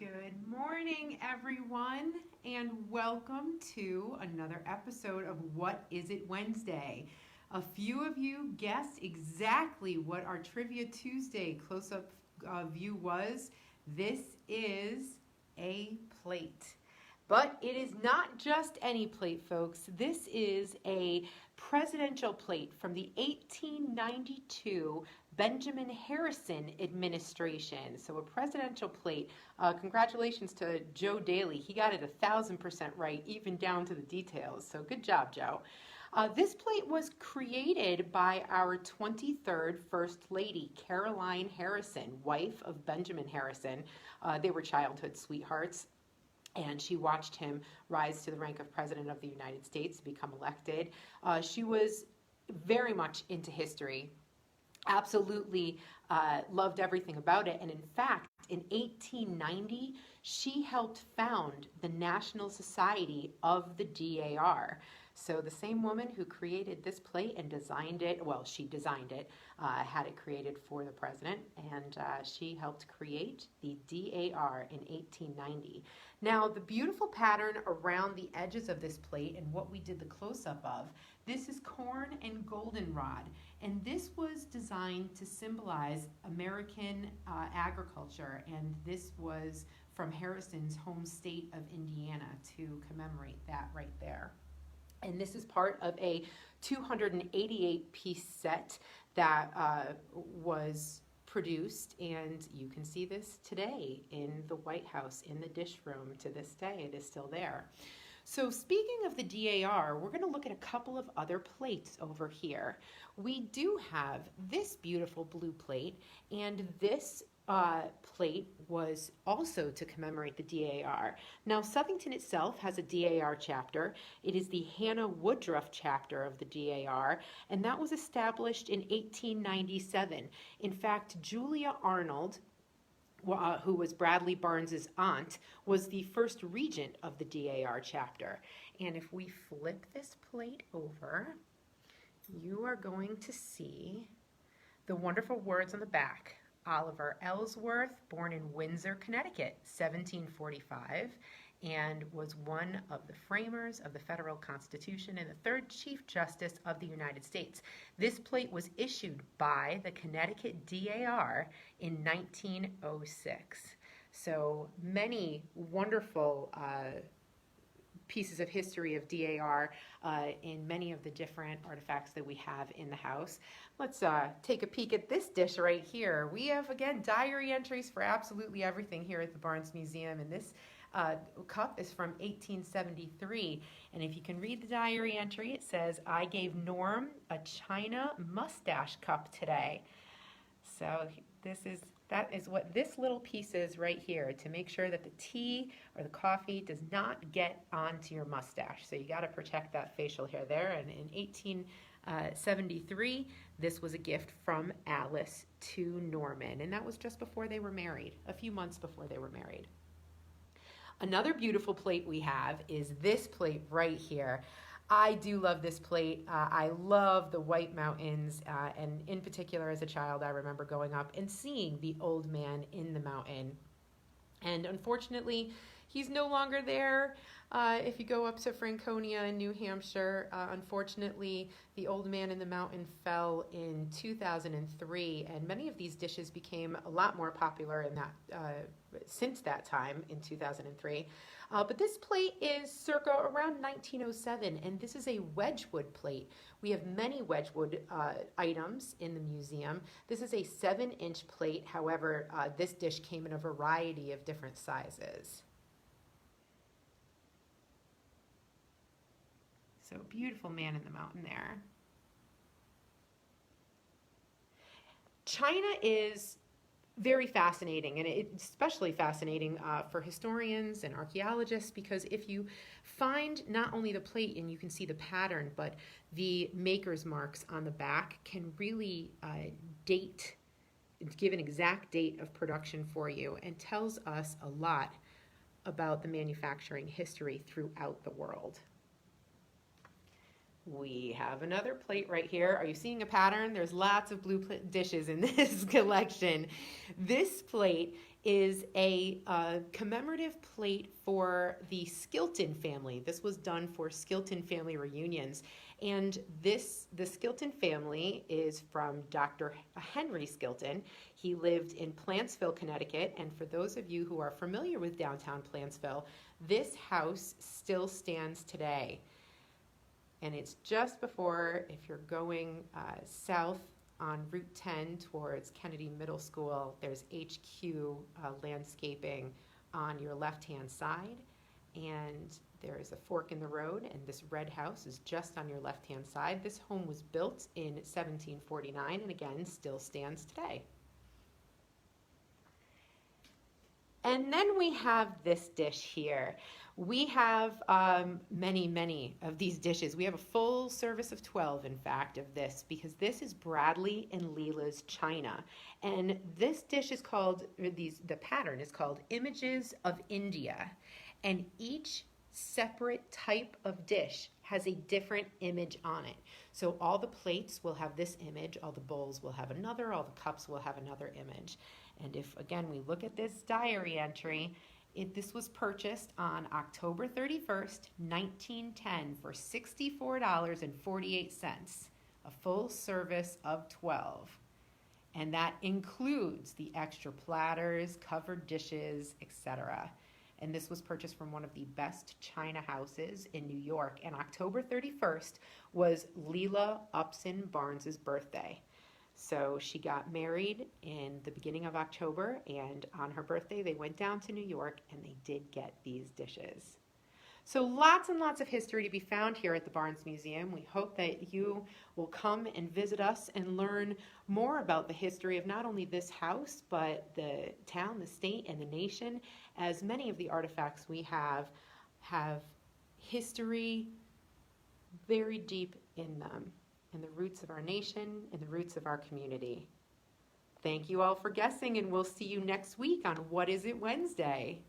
Good morning, everyone, and welcome to another episode of What Is It Wednesday? A few of you guessed exactly what our Trivia Tuesday close up view was. This is a plate. But it is not just any plate, folks. This is a presidential plate from the 1892 Benjamin Harrison administration. So, a presidential plate. Congratulations to Joe Daly. He got it 1,000% right, even down to the details. So, good job, Joe. This plate was created by our 23rd First Lady, Caroline Harrison, wife of Benjamin Harrison. They were childhood sweethearts, and she watched him rise to the rank of President of the United States, become elected. She was very much into history, absolutely loved everything about it. And in fact, in 1890, she helped found the National Society of the DAR. So the same woman who created this plate and designed it, well, she designed it, had it created for the president, and she helped create the DAR in 1890. Now, the beautiful pattern around the edges of this plate and what we did the close-up of, this is corn and goldenrod. And this was designed to symbolize American agriculture, and this was from Harrison's home state of Indiana to commemorate that right there. And this is part of a 288-piece set that was produced, and you can see this today in the White House in the dish room. To this day, it is still there. So speaking of the DAR, we're going to look at a couple of other plates over here. We do have this beautiful blue plate, and this plate was also to commemorate the DAR. Now, Southington itself has a DAR chapter. It is the Hannah Woodruff chapter of the DAR, and that was established in 1897. In fact, Julia Arnold, who was Bradley Barnes's aunt, was the first regent of the DAR chapter. And if we flip this plate over, you are going to see the wonderful words on the back. Oliver Ellsworth, born in Windsor, Connecticut, 1745, and was one of the framers of the federal Constitution and the third Chief Justice of the United States. This plate was issued by the Connecticut DAR in 1906. So many wonderful pieces of history of DAR in many of the different artifacts that we have in the house. Let's take a peek at this dish right here. We have, again, diary entries for absolutely everything here at the Barnes Museum, and this cup is from 1873. And if you can read the diary entry, it says, "I gave Norm a china mustache cup today." So that is what this little piece is right here, to make sure that the tea or the coffee does not get onto your mustache. So you got to protect that facial hair there. And in 1873, this was a gift from Alice to Norman. And that was just before they were married, a few months before they were married. Another beautiful plate we have is this plate right here. I do love this plate. I love the White Mountains, and in particular as a child, I remember going up and seeing the old man in the mountain. And unfortunately, he's no longer there. If you go up to Franconia in New Hampshire, unfortunately, the old man in the mountain fell in 2003, and many of these dishes became a lot more popular in that since that time in 2003. But this plate is circa around 1907, and this is a Wedgwood plate. We have many Wedgwood items in the museum. This is a 7-inch plate. However, this dish came in a variety of different sizes. So beautiful man in the mountain there. China is very fascinating, and it's especially fascinating for historians and archaeologists, because if you find not only the plate and you can see the pattern, but the maker's marks on the back can really give an exact date of production for you, and tells us a lot about the manufacturing history throughout the world. We have another plate right here. Are you seeing a pattern? There's lots of blue dishes in this collection. This plate is a commemorative plate for the Skilton family. This was done for Skilton family reunions. And the Skilton family is from Dr. Henry Skilton. He lived in Plantsville, Connecticut. And for those of you who are familiar with downtown Plantsville, this house still stands today. And it's just before, if you're going south on Route 10 towards Kennedy Middle School, there's HQ landscaping on your left-hand side. And there is a fork in the road, and this red house is just on your left-hand side. This home was built in 1749 and again still stands today. And then we have this dish here. We have many of these dishes. We have a full service of 12, in fact, of this, because this is Bradley and Leela's China. And this dish is called, the pattern is called Images of India. And each separate type of dish has a different image on it. So all the plates will have this image, all the bowls will have another, all the cups will have another image. And if, again, we look at this diary entry, this was purchased on October 31st, 1910 for $64.48, a full service of 12. And that includes the extra platters, covered dishes, etc. And this was purchased from one of the best china houses in New York. And October 31st was Leela Upson Barnes's birthday. So she got married in the beginning of October, and on her birthday they went down to New York and they did get these dishes. So lots and lots of history to be found here at the Barnes Museum. We hope that you will come and visit us and learn more about the history of not only this house, but the town, the state, and the nation, as many of the artifacts we have history very deep in them, and the roots of our nation and the roots of our community. Thank you all for guessing, and we'll see you next week on What Is It Wednesday?